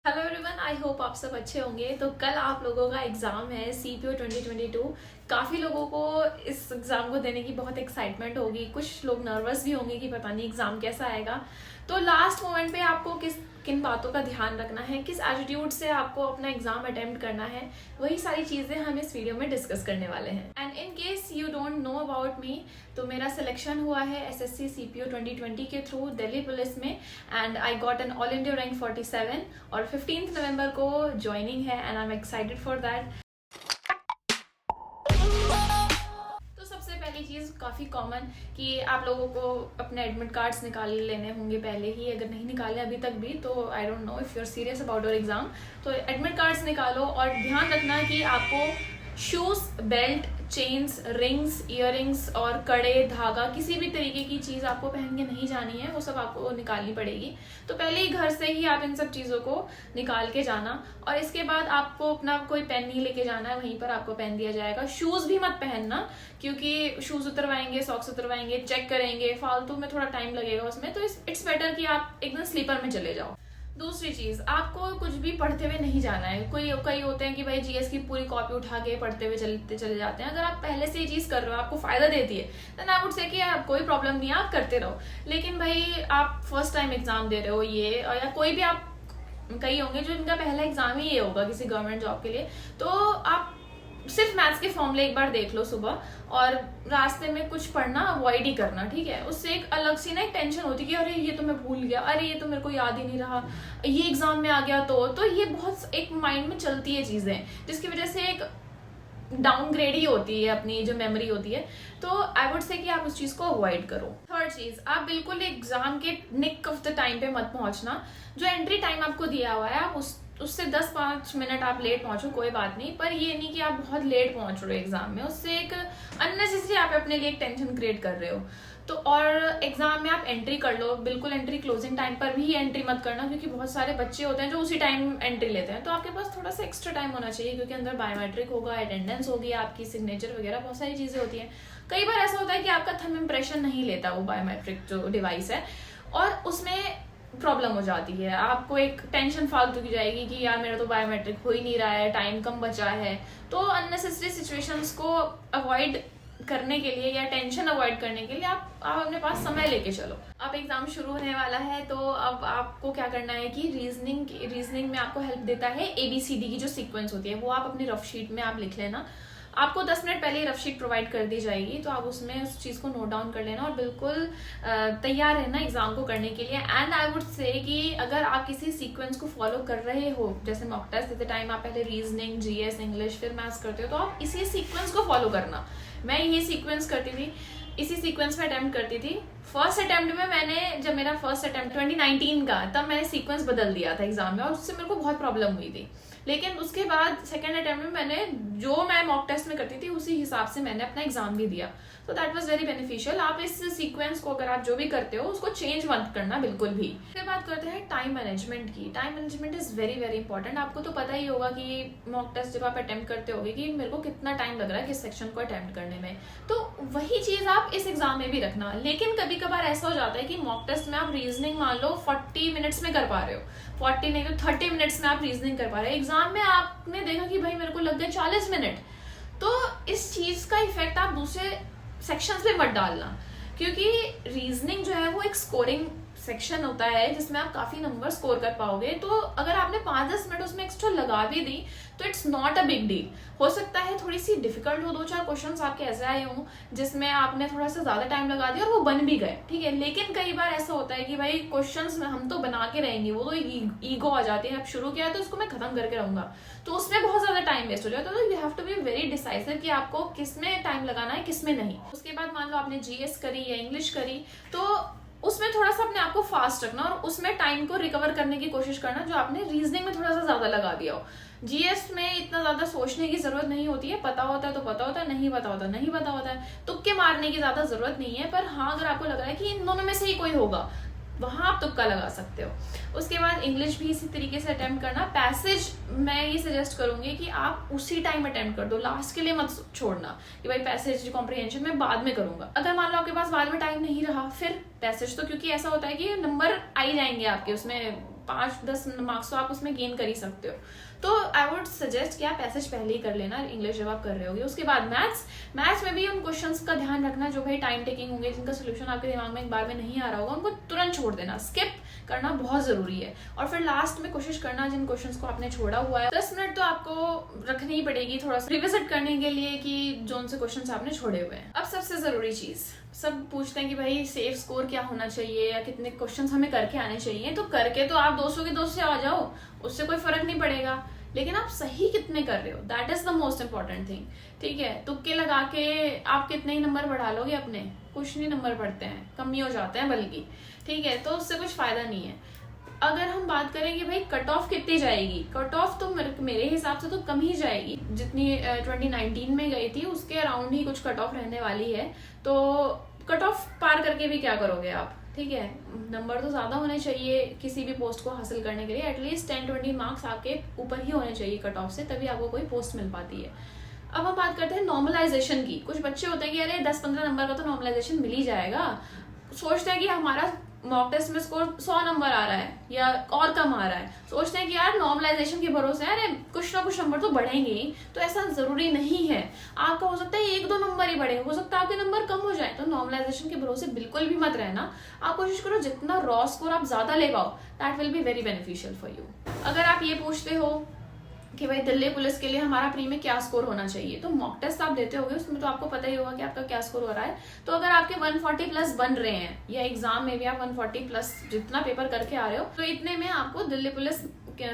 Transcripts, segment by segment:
Hello everyone, I hope आप सब अच्छे होंगे। तो कल आप लोगों का एग्ज़ाम है CPO 2022। काफ़ी लोगों को इस एग्ज़ाम को देने की बहुत एक्साइटमेंट होगी, कुछ लोग नर्वस भी होंगे कि पता नहीं एग्ज़ाम कैसा आएगा। तो लास्ट मोमेंट पे आपको किन बातों का ध्यान रखना है, किस एटीट्यूड से आपको अपना एग्ज़ाम अटेम्प्ट करना है, वही सारी चीज़ें हम इस वीडियो में डिस्कस करने वाले हैं। And in case you don't know about me, तो मेरा सिलेक्शन हुआ है SSC CPO 2020 के थ्रू दिल्ली पुलिस में, and I got an all India rank 47 और 15 नवंबर को ज्वाइनिंग है and I am excited for that. तो सबसे पहली चीज़ काफ़ी कॉमन कि आप लोगों को अपने एडमिट कार्ड्स निकाल लेने होंगे पहले ही, अगर नहीं निकाले अभी तक भी तो I don't know if you are serious about your exam. तो एडमिट कार्ड्स निकालो और ध्यान रखना कि आपको shoes, belts, chains, rings, earrings और कड़े, धागा, किसी भी तरीके की चीज़ आपको पहन के नहीं जानी है, वो सब आपको निकालनी पड़ेगी। तो पहले ही घर से ही आप इन सब चीज़ों को निकाल के जाना, और इसके बाद आपको अपना कोई पेन नहीं लेके जाना है, वहीं पर आपको पेन दिया जाएगा। शूज़ भी मत पहनना, क्योंकि शूज़ उतरवाएंगे, सॉक्स उतरवाएंगे, चेक करेंगे, फालतू में थोड़ा टाइम लगेगा उसमें, तो इट्स बेटर कि आप एकदम स्लीपर में चले जाओ। दूसरी चीज, आपको कुछ भी पढ़ते हुए नहीं जाना है। कई होते हैं कि भाई GS की पूरी कॉपी उठा के पढ़ते हुए चले जाते हैं। अगर आप पहले से ये चीज कर रहे हो, आपको फायदा देती है, देन आई वुड से कि आप कोई प्रॉब्लम नहीं है, आप करते रहो। लेकिन भाई आप फर्स्ट टाइम एग्जाम दे रहे हो ये, या कोई भी आप, कई होंगे जो इनका पहला एग्जाम ही ये होगा किसी गवर्नमेंट जॉब के लिए, तो आप सिर्फ मैथ्स के फॉर्मूले एक बार देख लो सुबह, और रास्ते में कुछ पढ़ना अवॉइड ही करना, ठीक है। उससे एक अलग सी ना एक टेंशन होती है कि अरे ये तो मैं भूल गया, अरे ये तो मेरे को याद ही नहीं रहा, ये एग्जाम में आ गया, तो ये बहुत एक माइंड में चलती है चीजें, जिसकी वजह से एक डाउनग्रेड ही होती है अपनी जो मेमोरी होती है। तो आई वुड से कि आप उस चीज को अवॉइड करो। थर्ड चीज, आप बिल्कुल एग्जाम के निक ऑफ द टाइम पे मत पहुंचना। जो एंट्री टाइम आपको दिया हुआ है, आप उससे 10-5 मिनट आप लेट पहुंचो, कोई बात नहीं, पर ये नहीं कि आप बहुत लेट पहुंच रहे हो एग्जाम में, उससे एक अननेसेसरी आप अपने लिए एक टेंशन क्रिएट कर रहे हो। तो और एग्जाम में आप एंट्री कर लो, बिल्कुल एंट्री क्लोजिंग टाइम पर भी एंट्री मत करना, क्योंकि बहुत सारे बच्चे होते हैं जो उसी टाइम एंट्री लेते हैं। तो आपके पास थोड़ा सा एक्स्ट्रा टाइम होना चाहिए, क्योंकि अंदर बायोमेट्रिक होगा, अटेंडेंस होगी, आपकी सिग्नेचर वगैरह बहुत सारी चीजें होती हैं। कई बार ऐसा होता है कि आपका थंब इम्प्रेशन नहीं लेता वो बायोमेट्रिक जो डिवाइस है, और उसमें प्रॉब्लम हो जाती है, आपको एक टेंशन फालतू की जाएगी कि यार मेरा तो बायोमेट्रिक हो ही नहीं रहा है, टाइम कम बचा है। तो अननेसेसरी सिचुएशंस को अवॉइड करने के लिए या टेंशन अवॉइड करने के लिए आप अपने पास समय लेके चलो। अब एग्जाम शुरू होने वाला है, तो अब आपको क्या करना है कि रीजनिंग में आपको हेल्प देता है ABCD की जो सीक्वेंस होती है, वो आप अपनी रफ शीट में आप लिख लेना। आपको 10 मिनट पहले ही रफ शीट प्रोवाइड कर दी जाएगी, तो आप उसमें उस चीज़ को नोट डाउन कर लेना और बिल्कुल तैयार रहना एग्जाम को करने के लिए। एंड आई वुड से कि अगर आप किसी सीक्वेंस को फॉलो कर रहे हो, जैसे मॉक टेस्ट देते टाइम आप पहले रीजनिंग, GS, इंग्लिश, फिर मैथ्स करते हो, तो आप इसी सीक्वेंस को फॉलो करना। मैं ये सीक्वेंस करती थी, इसी सीक्वेंस में अटेम्प्ट करती थी। फर्स्ट अटेम्प्ट में मैंने, जब मेरा फर्स्ट अटेम्प्ट 2019 का, तब मैंने सीक्वेंस बदल दिया था एग्जाम में, और उससे मेरे को बहुत प्रॉब्लम हुई थी। लेकिन उसके बाद सेकंड अटेम्प्ट में मैंने जो मैं मॉक टेस्ट में करती थी उसी हिसाब से मैंने अपना एग्जाम भी दिया, तो दैट वाज वेरी बेनिफिशियल। आप इस सीक्वेंस को, अगर आप जो भी करते हो, उसको चेंज मत करना बिल्कुल भी। फिर बात करते हैं टाइम मैनेजमेंट की। Time management is very very important. आपको तो पता ही होगा कि मॉक टेस्ट जब आप अटेम्प्ट करते होगे कि मेरे को कितना टाइम लग रहा है किस सेक्शन को अटेम्प्ट करने में, तो वही चीज आप इस एग्जाम में भी रखना। लेकिन कभी कभार ऐसा हो जाता है कि मॉक टेस्ट में आप रीजनिंग मान लो 40 मिनट्स में कर पा रहे हो, 40 नहीं तो 30 मिनट्स में आप रीजनिंग कर पा रहे हो, एग्जाम में आपने देखा कि भाई मेरे को लग गए 40 मिनट। तो इस चीज का इफेक्ट आप दूसरे सेक्शंस पे मत डालना, क्योंकि रीजनिंग जो है वो एक स्कोरिंग सेक्शन होता है जिसमें आप काफी नंबर स्कोर कर पाओगे। तो अगर आपने 5-10 मिनट उसमें एक्स्ट्रा लगा भी दी तो it's not a big deal. हो सकता है थोड़ी सी डिफिकल्ट हो, 2-4 क्वेश्चंस आपके ऐसे आए हों जिसमें आपने थोड़ा सा ज्यादा टाइम लगा दिया और वो बन भी गए, ठीक है। लेकिन कई बार ऐसा होता है कि भाई क्वेश्चंस में हम तो बना के रहेंगे, वो तो ईगो आ जाती है, अब शुरू किया तो इसको मैं खत्म करके रहूंगा, तो उसमें बहुत ज्यादा टाइम वेस्ट हो जाता है। तो you have to be very decisive कि आपको किस में टाइम लगाना है, किस में नहीं। उसके बाद मान लो आपने GS करी या इंग्लिश करी, तो उसमें थोड़ा सा अपने आप को फास्ट रखना और उसमें टाइम को रिकवर करने की कोशिश करना जो आपने रीजनिंग में थोड़ा सा ज्यादा लगा दिया हो। GS में इतना ज्यादा सोचने की जरूरत नहीं होती है, पता होता है तो पता होता है, नहीं पता होता नहीं पता होता है, तुक्के मारने की ज्यादा जरूरत नहीं है। पर हाँ, अगर आपको लग रहा है कि इन दोनों में से ही कोई होगा, वहां आप तुक्का लगा सकते हो। उसके बाद इंग्लिश भी इसी तरीके से अटेम्प्ट करना। पैसेज मैं ये सजेस्ट करूंगी कि आप उसी टाइम अटेम्प्ट कर दो, लास्ट के लिए मत छोड़ना कि भाई पैसेज कॉम्प्रिहेंशन मैं बाद में करूंगा। अगर मान लो आपके पास बाद में टाइम नहीं रहा, फिर पैसेज तो, क्योंकि ऐसा होता है कि नंबर आ ही जाएंगे आपके उसमें 5-10 मार्क्स तो आप उसमें गेन कर ही सकते हो। तो आई वुड सजेस्ट कि आप पैसेज पहले ही कर लेना इंग्लिश जब आप कर रहे होगे। उसके बाद मैथ्स में भी उन क्वेश्चंस का ध्यान रखना जो भाई टाइम टेकिंग होंगे, जिनका सोल्यूशन आपके दिमाग में एक बार में नहीं आ रहा होगा, उनको तुरंत छोड़ देना, स्किप करना बहुत जरूरी है। और फिर लास्ट में कोशिश करना जिन क्वेश्चंस को आपने छोड़ा हुआ है 10 मिनट तो आपको रखनी ही पड़ेगी थोड़ा सा रिविजिट करने के लिए कि जोन से क्वेश्चंस आपने छोड़े हुए हैं। अब सबसे जरूरी चीज, सब पूछते हैं कि भाई सेफ स्कोर क्या होना चाहिए या कितने क्वेश्चंस हमें करके आने चाहिए। तो करके तो आप 200 के 200 आ जाओ, उससे कोई फर्क नहीं पड़ेगा, लेकिन आप सही कितने कर रहे हो, that is the most important thing. ठीक है, तुक्के लगा के आप कितने ही नंबर बढ़ा लोगे अपने, कुछ नहीं नंबर बढ़ते हैं, कम ही हो जाते हैं बल्कि। ठीक है, तो उससे कुछ फायदा नहीं है। अगर हम बात करें कि भाई कट ऑफ कितनी जाएगी, कट ऑफ तो मेरे हिसाब से तो कम ही जाएगी, जितनी 2019 में गई थी उसके अराउंड ही कुछ कट ऑफ रहने वाली है। तो कट ऑफ पार करके भी क्या करोगे आप। ठीक है, नंबर तो ज्यादा होने चाहिए किसी भी पोस्ट को हासिल करने के लिए, एटलीस्ट 10-20 मार्क्स आपके ऊपर ही होने चाहिए कट ऑफ से, तभी आपको कोई पोस्ट मिल पाती है। अब हम बात करते हैं नॉर्मलाइजेशन की। कुछ बच्चे होते हैं कि अरे 10-15 नंबर का तो नॉर्मलाइजेशन मिल ही जाएगा, सोचते हैं कि हमारा मॉक टेस्ट में स्कोर 100 नंबर आ रहा है या और कम आ रहा है, सोचते हैं कि यार नॉर्मलाइजेशन के भरोसे अरे कुछ ना कुछ नंबर तो बढ़ेंगे ही। तो ऐसा जरूरी नहीं है, आपका हो सकता है 1-2 नंबर ही बढ़े, हो सकता है आपके नंबर कम हो जाए। तो नॉर्मलाइजेशन के भरोसे बिल्कुल भी मत रहना, आप कोशिश करो जितना रॉ स्कोर आप ज्यादा ले पाओ, that will be very beneficial for you. अगर आप ये पूछते हो कि भाई दिल्ली पुलिस के लिए हमारा प्री में क्या स्कोर होना चाहिए, तो मॉक टेस्ट आप देते होगे, उसमें तो आपको पता ही होगा कि आपका क्या स्कोर हो रहा है। तो अगर आपके 140 प्लस बन रहे हैं या एग्जाम में भी आप 140 प्लस जितना पेपर करके आ रहे हो, तो इतने में आपको दिल्ली पुलिस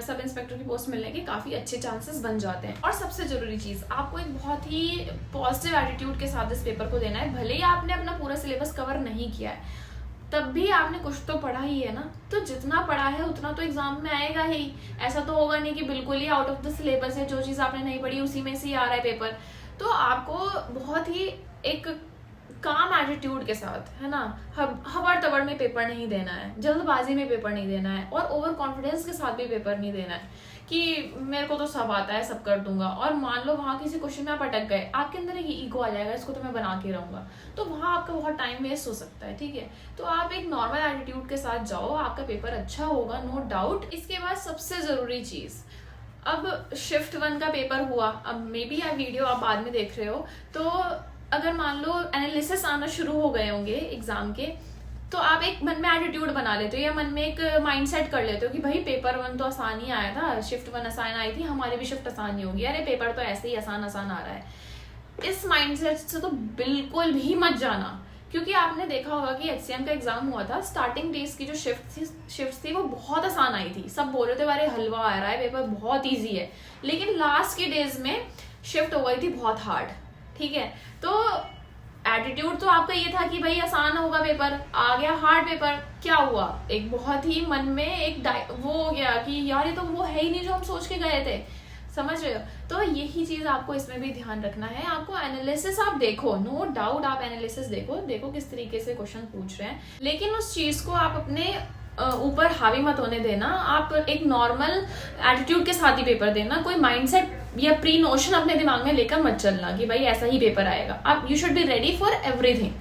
सब इंस्पेक्टर की पोस्ट मिलने के काफी अच्छे चांसेस बन जाते हैं। और सबसे जरूरी चीज, आपको एक बहुत ही पॉजिटिव एटीट्यूड के साथ इस पेपर को देना है। भले ही आपने अपना पूरा सिलेबस कवर नहीं किया है, तब भी आपने कुछ तो पढ़ा ही है ना, तो जितना पढ़ा है उतना तो एग्जाम में आएगा ही। ऐसा तो होगा नहीं कि बिल्कुल ही आउट ऑफ द सिलेबस है, जो चीज आपने नहीं पढ़ी उसी में से ही आ रहा है पेपर। तो आपको बहुत ही एक काम एटीट्यूड के साथ, है ना, हबड़ तबड़ में पेपर नहीं देना है, जल्दबाजी में पेपर नहीं देना है, और ओवर कॉन्फिडेंस के साथ भी पेपर नहीं देना है कि मेरे को तो सब आता है, सब कर दूंगा। और मान लो वहां किसी क्वेश्चन में आप अटक गए, आपके अंदर एक ईगो आ जाएगा, इसको तो मैं बना के रहूंगा, तो वहां आपका बहुत टाइम वेस्ट हो सकता है। ठीक है, तो आप एक नॉर्मल एटीट्यूड के साथ जाओ, आपका पेपर अच्छा होगा, नो डाउट। इसके बाद सबसे जरूरी चीज, अब शिफ्ट 1 का पेपर हुआ, अब मे बी आप वीडियो आप बाद में देख रहे हो, तो अगर मान लो एनालिसिस आना शुरू हो गए होंगे एग्जाम के, तो आप एक मन में एटीट्यूड बना लेते हो या मन में एक माइंडसेट कर लेते हो कि भाई पेपर 1 तो आसान ही आया था, शिफ्ट 1 आसान आई थी, हमारी भी शिफ्ट आसान ही होगी, अरे पेपर तो ऐसे ही आसान आसान आ रहा है। इस माइंडसेट से तो बिल्कुल भी मत जाना, क्योंकि आपने देखा होगा कि HCM का एग्जाम हुआ था, स्टार्टिंग डेज की जो शिफ्ट थी वो बहुत आसान आई थी, सब बोल रहे थे अरे हलवा आ रहा है, पेपर बहुत ईजी है, लेकिन लास्ट के डेज में शिफ्ट हो गई थी बहुत हार्ड। ठीक है, तो एटीट्यूड तो आपका ये था कि भाई आसान होगा पेपर, आ गया हार्ड पेपर, क्या हुआ, एक बहुत ही मन में एक वो हो गया कि यार ये तो वो है ही नहीं जो हम सोच के गए थे, समझ रहे हो। तो यही चीज आपको इसमें भी ध्यान रखना है। आपको एनालिसिस आप देखो, नो डाउट आप एनालिसिस देखो किस तरीके से क्वेश्चन पूछ रहे हैं, लेकिन उस चीज को आप अपने ऊपर हावी मत होने देना। आप एक नॉर्मल एटीट्यूड के साथ ही पेपर देना, कोई माइंडसेट या प्री नोशन अपने दिमाग में लेकर मत चलना कि भाई ऐसा ही पेपर आएगा। आप you should be ready for everything,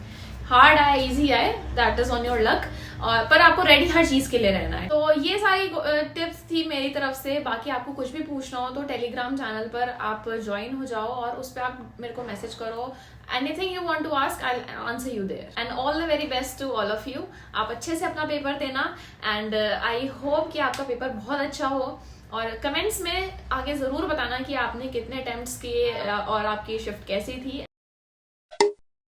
hard आए इजी आए that is on your luck, पर आपको रेडी हर चीज के लिए रहना है। तो ये सारी टिप्स थी मेरी तरफ से। बाकी आपको कुछ भी पूछना हो तो टेलीग्राम चैनल पर आप ज्वाइन हो जाओ और उस पर आप मेरे को मैसेज करो, anything you want to ask I will answer you there. And all the very best to all of you. आप अच्छे से अपना पेपर देना एंड आई होप कि आपका पेपर बहुत अच्छा हो। और कमेंट्स में आगे जरूर बताना कि आपने कितने अटेम्प्ट्स किए और आपकी शिफ्ट कैसी थी।